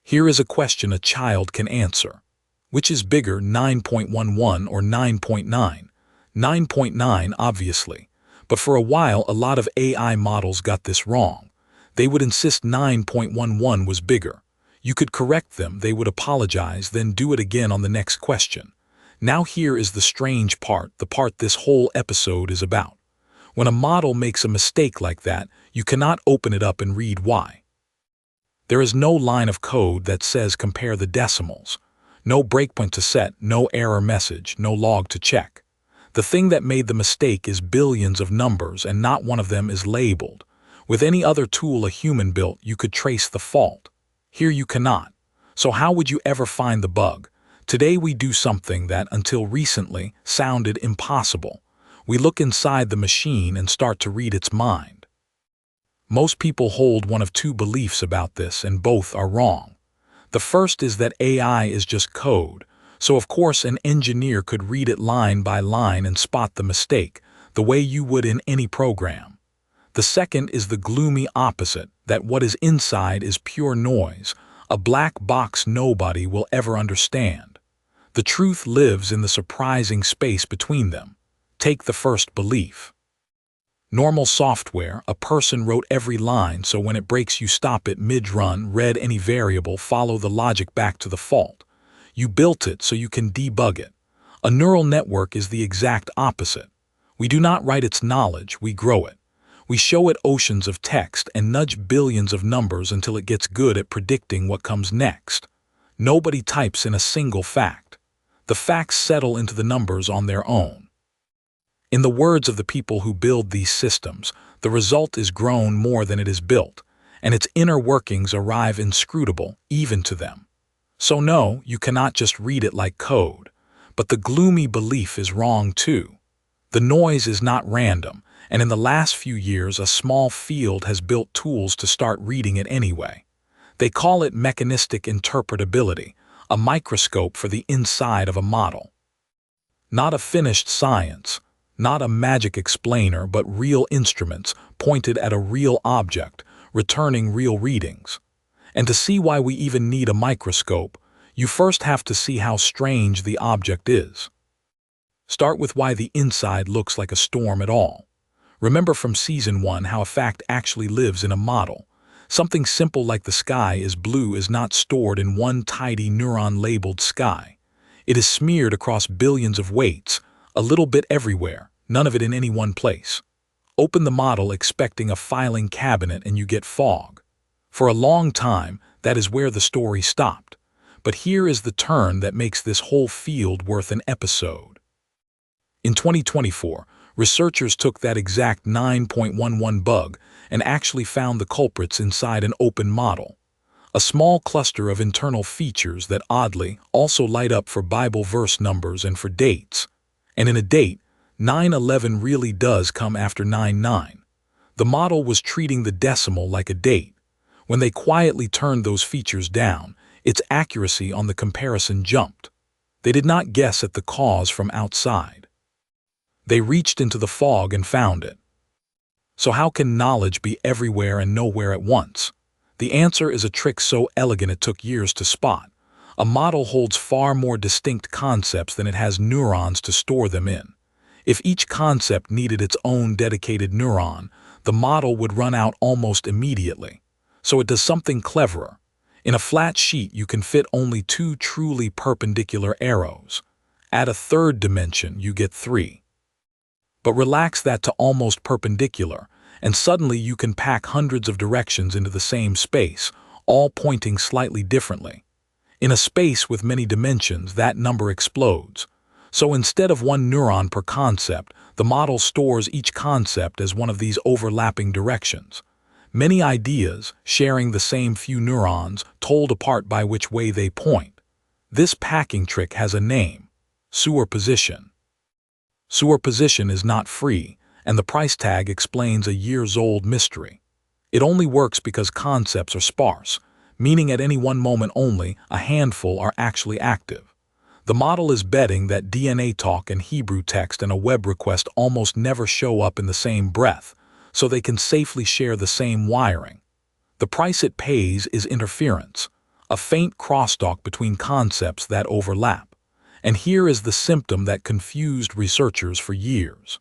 Here is a question a child can answer. Which is bigger, 9.11 or 9.9? 9.9, obviously. But for a while, a lot of AI models got this wrong. They would insist 9.11 was bigger. You could correct them, they would apologize, then do it again on the next question. Now here is the strange part, the part this whole episode is about. When a model makes a mistake like that, you cannot open it up and read why. There is no line of code that says compare the decimals. No breakpoint to set, no error message, no log to check. The thing that made the mistake is billions of numbers and not one of them is labeled. With any other tool a human built, you could trace the fault. Here you cannot. So how would you ever find the bug? Today we do something that, until recently, sounded impossible. We look inside the machine and start to read its mind. Most people hold one of two beliefs about this, and both are wrong. The first is that AI is just code, so of course an engineer could read it line by line and spot the mistake, the way you would in any program. The second is the gloomy opposite, that what is inside is pure noise, a black box nobody will ever understand. The truth lives in the surprising space between them. Take the first belief. Normal software, a person wrote every line, so when it breaks you stop it mid-run, read any variable, follow the logic back to the fault. You built it so you can debug it. A neural network is the exact opposite. We do not write its knowledge, we grow it. We show it oceans of text and nudge billions of numbers until it gets good at predicting what comes next. Nobody types in a single fact. The facts settle into the numbers on their own. In the words of the people who build these systems, the result is grown more than it is built, and its inner workings arrive inscrutable, even to them. So no, you cannot just read it like code. But the gloomy belief is wrong too. The noise is not random, and in the last few years a small field has built tools to start reading it anyway. They call it mechanistic interpretability, a microscope for the inside of a model. Not a finished science, not a magic explainer, but real instruments pointed at a real object, returning real readings. And to see why we even need a microscope, you first have to see how strange the object is. Start with why the inside looks like a storm at all. Remember from Season 1 how a fact actually lives in a model. Something simple like the sky is blue is not stored in one tidy neuron-labeled sky. It is smeared across billions of weights, a little bit everywhere, none of it in any one place. Open the model expecting a filing cabinet and you get fog. For a long time, that is where the story stopped. But here is the turn that makes this whole field worth an episode. In 2024, researchers took that exact 9.11 bug and actually found the culprits inside an open model. A small cluster of internal features that oddly also light up for Bible verse numbers and for dates. And in a date, 9/11 really does come after 9/9. The model was treating the decimal like a date. When they quietly turned those features down, its accuracy on the comparison jumped. They did not guess at the cause from outside. They reached into the fog and found it. So how can knowledge be everywhere and nowhere at once? The answer is a trick so elegant it took years to spot. A model holds far more distinct concepts than it has neurons to store them in. If each concept needed its own dedicated neuron, the model would run out almost immediately. So it does something cleverer. In a flat sheet, you can fit only two truly perpendicular arrows. Add a third dimension, you get three. But relax that to almost perpendicular, and suddenly you can pack hundreds of directions into the same space, all pointing slightly differently. In a space with many dimensions, that number explodes. So instead of one neuron per concept, the model stores each concept as one of these overlapping directions. Many ideas, sharing the same few neurons, told apart by which way they point. This packing trick has a name: superposition. Superposition is not free, and the price tag explains a years-old mystery. It only works because concepts are sparse, meaning at any one moment only a handful are actually active. The model is betting that DNA talk and Hebrew text and a web request almost never show up in the same breath, so they can safely share the same wiring. The price it pays is interference. a faint crosstalk between concepts that overlap. And here is the symptom that confused researchers for years.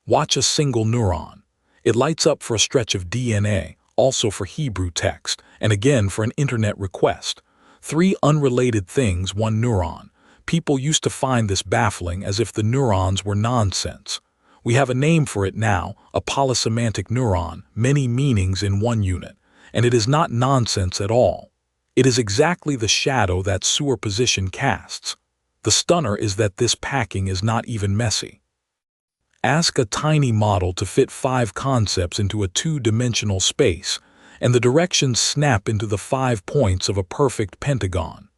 Watch a single neuron. It lights up for a stretch of DNA, also for Hebrew text, and again for an internet request. 3 unrelated things, 1 neuron. People used to find this baffling, as if the neurons were nonsense. We have a name for it now, a polysemantic neuron, many meanings in one unit, and it is not nonsense at all. It is exactly the shadow that superposition casts. The stunner is that this packing is not even messy. Ask a tiny model to fit 5 concepts into a 2-dimensional space, and the directions snap into the 5 points of a perfect pentagon.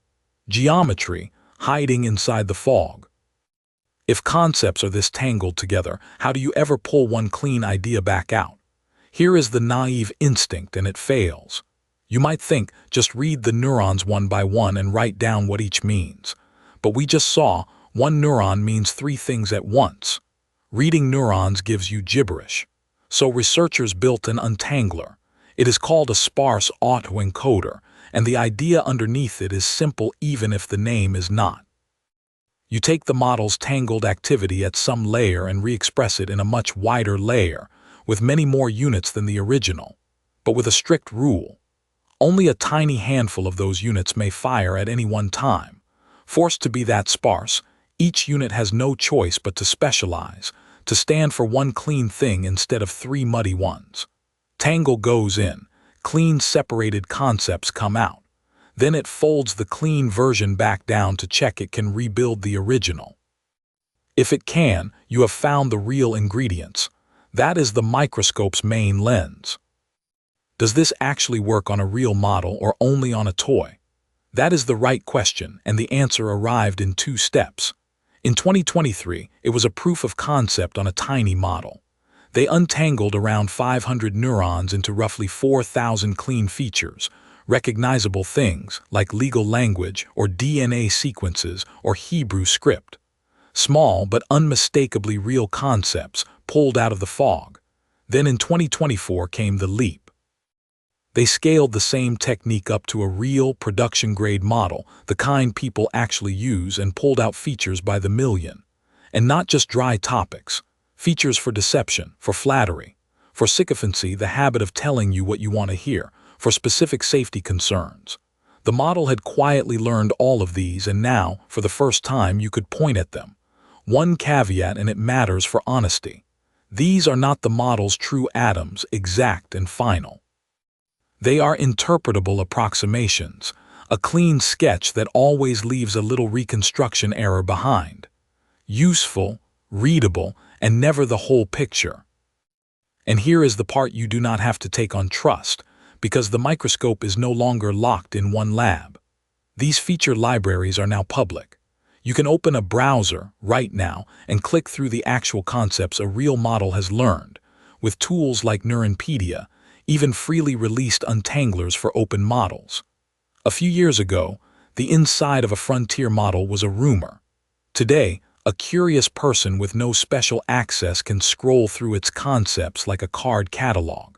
Geometry hiding inside the fog. If concepts are this tangled together, how do you ever pull one clean idea back out? Here is the naive instinct, and it fails. You might think, just read the neurons one by one and write down what each means. But we just saw, 1 neuron means 3 things at once. Reading neurons gives you gibberish. So researchers built an untangler. It is called a sparse autoencoder, and the idea underneath it is simple even if the name is not. You take the model's tangled activity at some layer and re-express it in a much wider layer, with many more units than the original, but with a strict rule. Only a tiny handful of those units may fire at any one time. Forced to be that sparse, each unit has no choice but to specialize, to stand for one clean thing instead of 3 muddy ones. Tangle goes in, clean separated concepts come out. Then it folds the clean version back down to check it can rebuild the original. If it can, you have found the real ingredients. That is the microscope's main lens. Does this actually work on a real model or only on a toy? That is the right question, and the answer arrived in 2 steps. In 2023, it was a proof of concept on a tiny model. They untangled around 500 neurons into roughly 4,000 clean features, recognizable things like legal language or DNA sequences or Hebrew script. Small but unmistakably real concepts pulled out of the fog. Then in 2024 came the leap. They scaled the same technique up to a real production-grade model, the kind people actually use, and pulled out features by the million. And not just dry topics. Features for deception, for flattery, for sycophancy, the habit of telling you what you want to hear, for specific safety concerns. The model had quietly learned all of these, and now, for the first time, you could point at them. One caveat, and it matters for honesty. These are not the model's true atoms, exact and final. They are interpretable approximations, a clean sketch that always leaves a little reconstruction error behind. Useful, readable, and never the whole picture. And here is the part you do not have to take on trust, because the microscope is no longer locked in one lab. These feature libraries are now public. You can open a browser right now and click through the actual concepts a real model has learned, with tools like Neuronpedia, even freely released untanglers for open models. A few years ago, the inside of a frontier model was a rumor. Today, a curious person with no special access can scroll through its concepts like a card catalog.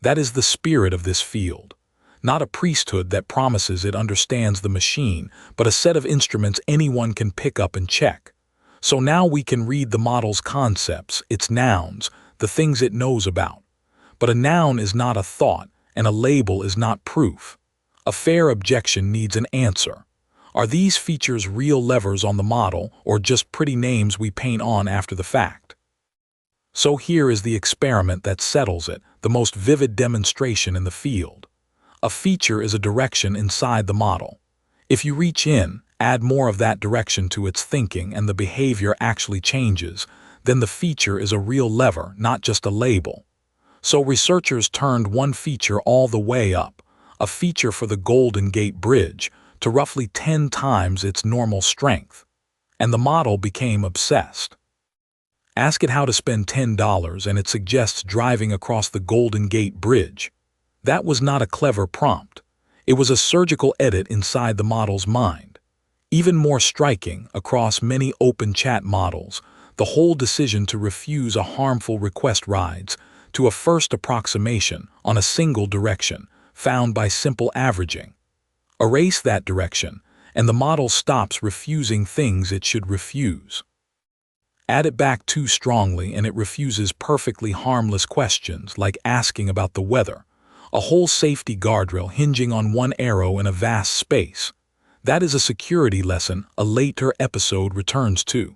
That is the spirit of this field. Not a priesthood that promises it understands the machine, but a set of instruments anyone can pick up and check. So now we can read the model's concepts, its nouns, the things it knows about. But a noun is not a thought, and a label is not proof. A fair objection needs an answer. Are these features real levers on the model, or just pretty names we paint on after the fact? So here is the experiment that settles it, the most vivid demonstration in the field. A feature is a direction inside the model. If you reach in, add more of that direction to its thinking, and the behavior actually changes, then the feature is a real lever, not just a label. So researchers turned one feature all the way up, a feature for the Golden Gate Bridge, to roughly 10 times its normal strength. And the model became obsessed. Ask it how to spend $10 and it suggests driving across the Golden Gate Bridge. That was not a clever prompt. It was a surgical edit inside the model's mind. Even more striking, across many open chat models, the whole decision to refuse a harmful request rides to a first approximation on a single direction, found by simple averaging. Erase that direction, and the model stops refusing things it should refuse. Add it back too strongly and it refuses perfectly harmless questions like asking about the weather, a whole safety guardrail hinging on one arrow in a vast space. That is a security lesson a later episode returns to.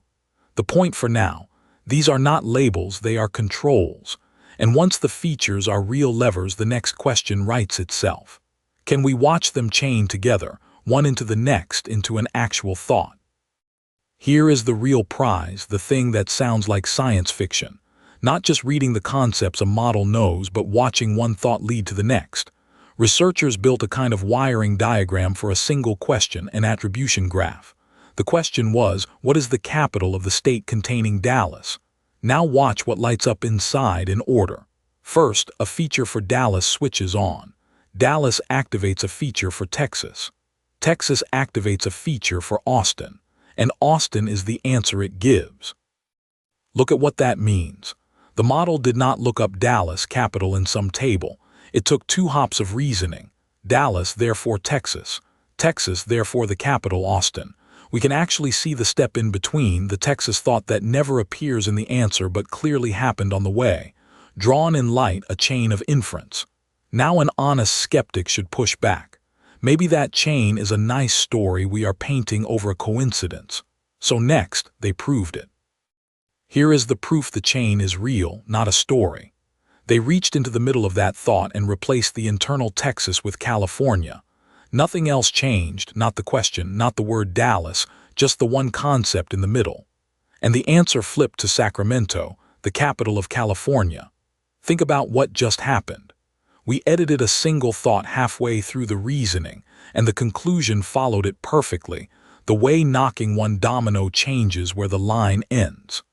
The point for now, these are not labels, they are controls. And once the features are real levers, the next question writes itself. Can we watch them chain together, one into the next, into an actual thought? Here is the real prize, the thing that sounds like science fiction. Not just reading the concepts a model knows, but watching one thought lead to the next. Researchers built a kind of wiring diagram for a single question, an attribution graph. The question was, what is the capital of the state containing Dallas? Now watch what lights up inside in order. First, a feature for Dallas switches on. Dallas activates a feature for Texas. Texas activates a feature for Austin. And Austin is the answer it gives. Look at what that means. The model did not look up Dallas capital in some table. It took 2 hops of reasoning. Dallas, therefore Texas. Texas, therefore the capital Austin. We can actually see the step in between, the Texas thought that never appears in the answer but clearly happened on the way. Drawn in light, a chain of inference. Now an honest skeptic should push back. Maybe that chain is a nice story we are painting over a coincidence. So next, they proved it. Here is the proof the chain is real, not a story. They reached into the middle of that thought and replaced the internal Texas with California. Nothing else changed, not the question, not the word Dallas, just the one concept in the middle. And the answer flipped to Sacramento, the capital of California. Think about what just happened. We edited a single thought halfway through the reasoning, and the conclusion followed it perfectly, the way knocking one domino changes where the line ends.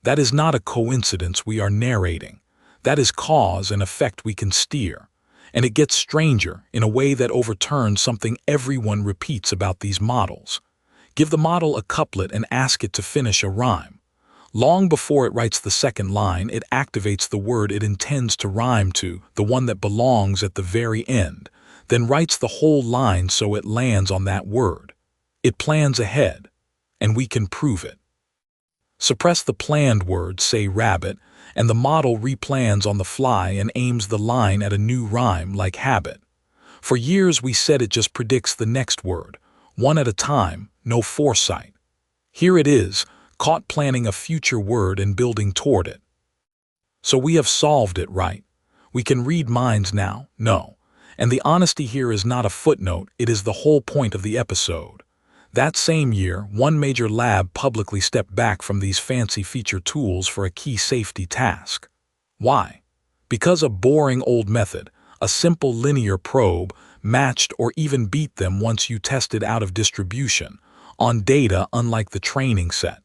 That is not a coincidence we are narrating. That is cause and effect we can steer. And it gets stranger in a way that overturns something everyone repeats about these models. Give the model a couplet and ask it to finish a rhyme. Long before it writes the second line, it activates the word it intends to rhyme to, the one that belongs at the very end, then writes the whole line so it lands on that word. It plans ahead, and we can prove it. Suppress the planned word, say rabbit, and the model replans on the fly and aims the line at a new rhyme like habit. For years we said it just predicts the next word, one at a time, no foresight. Here it is, caught planning a future word and building toward it. So we have solved it, right? We can read minds now, no. And the honesty here is not a footnote, it is the whole point of the episode. That same year, one major lab publicly stepped back from these fancy feature tools for a key safety task. Why? Because a boring old method, a simple linear probe, matched or even beat them once you tested out of distribution, on data unlike the training set.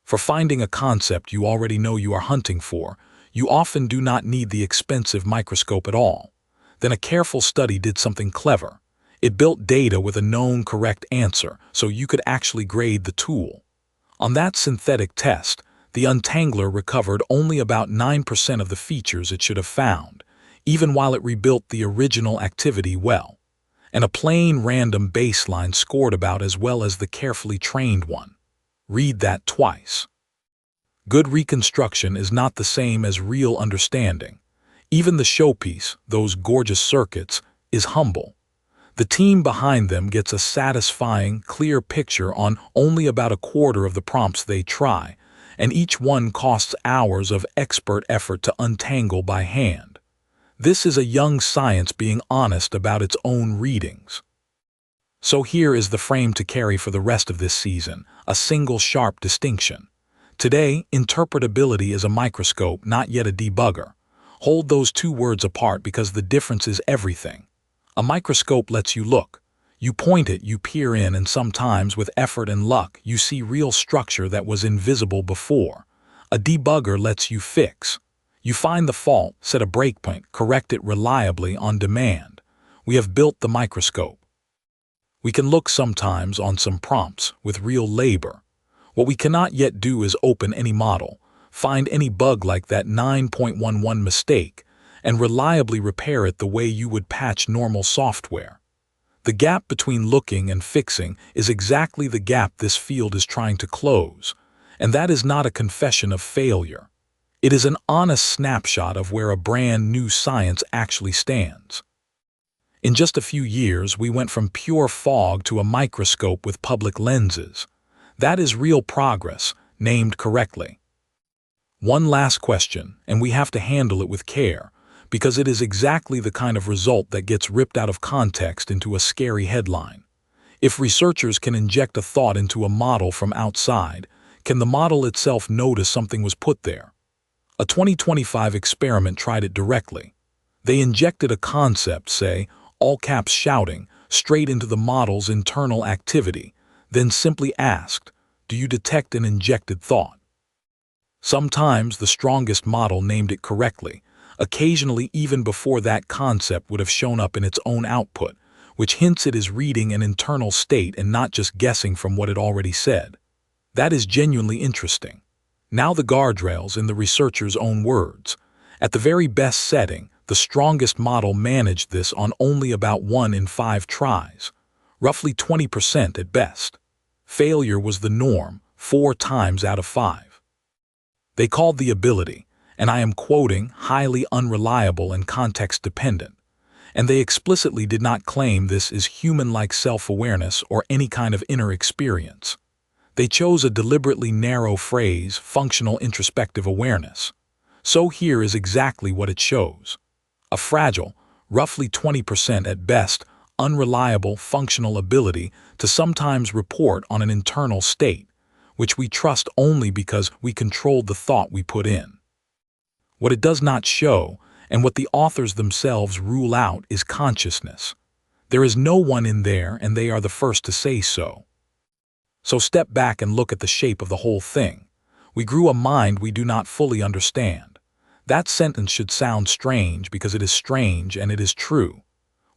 For finding a concept you already know you are hunting for, you often do not need the expensive microscope at all. Then a careful study did something clever. It built data with a known correct answer so you could actually grade the tool. On that synthetic test, the untangler recovered only about 9% of the features it should have found, even while it rebuilt the original activity well. And a plain random baseline scored about as well as the carefully trained one. Read that twice. Good reconstruction is not the same as real understanding. Even the showpiece, those gorgeous circuits, is humble. The team behind them gets a satisfying, clear picture on only about a quarter of the prompts they try, and each one costs hours of expert effort to untangle by hand. This is a young science being honest about its own readings. So here is the frame to carry for the rest of this season, a single sharp distinction. Today, interpretability is a microscope, not yet a debugger. Hold those two words apart because the difference is everything. A microscope lets you look. You point it, you peer in, and sometimes, with effort and luck, you see real structure that was invisible before. A debugger lets you fix. You find the fault, set a breakpoint, correct it reliably on demand. We have built the microscope. We can look sometimes on some prompts with real labor. What we cannot yet do is open any model, find any bug like that 9.11 mistake, and reliably repair it the way you would patch normal software. The gap between looking and fixing is exactly the gap this field is trying to close, and that is not a confession of failure. It is an honest snapshot of where a brand new science actually stands. In just a few years, we went from pure fog to a microscope with public lenses. That is real progress, named correctly. One last question, and we have to handle it with care, because it is exactly the kind of result that gets ripped out of context into a scary headline. If researchers can inject a thought into a model from outside, can the model itself notice something was put there? A 2025 experiment tried it directly. They injected a concept, say, all caps shouting, straight into the model's internal activity, then simply asked, "Do you detect an injected thought?" Sometimes the strongest model named it correctly, occasionally even before that concept would have shown up in its own output, which hints it is reading an internal state and not just guessing from what it already said. That is genuinely interesting. Now the guardrails in the researcher's own words. At the very best setting, the strongest model managed this on only about 1 in 5 tries, roughly 20% at best. Failure was the norm, 4 times out of 5. They called the ability, and I am quoting, highly unreliable and context-dependent, and they explicitly did not claim this is human-like self-awareness or any kind of inner experience. They chose a deliberately narrow phrase, functional introspective awareness. So here is exactly what it shows. A fragile, roughly 20% at best, unreliable functional ability to sometimes report on an internal state, which we trust only because we controlled the thought we put in. What it does not show, and what the authors themselves rule out, is consciousness. There is no one in there, and they are the first to say so. So step back and look at the shape of the whole thing. We grew a mind we do not fully understand. That sentence should sound strange because it is strange and it is true.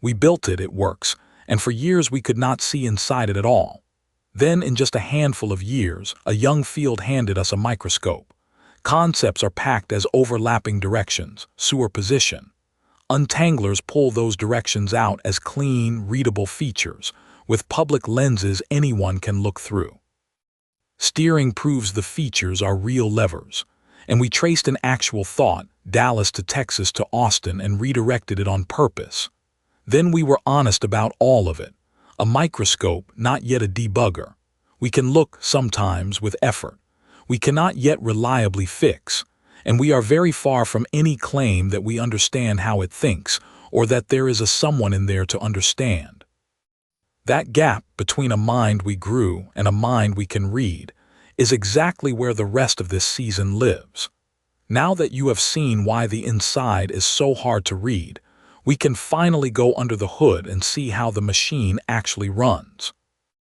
We built it, it works, and for years we could not see inside it at all. Then, in just a handful of years, a young field handed us a microscope. Concepts are packed as overlapping directions, superposition. Untanglers pull those directions out as clean, readable features, with public lenses anyone can look through. Steering proves the features are real levers, and we traced an actual thought, Dallas to Texas to Austin, and redirected it on purpose. Then we were honest about all of it. A microscope, not yet a debugger. We can look sometimes with effort. We cannot yet reliably fix, and we are very far from any claim that we understand how it thinks or that there is a someone in there to understand. That gap between a mind we grew and a mind we can read is exactly where the rest of this season lives. Now that you have seen why the inside is so hard to read, we can finally go under the hood and see how the machine actually runs.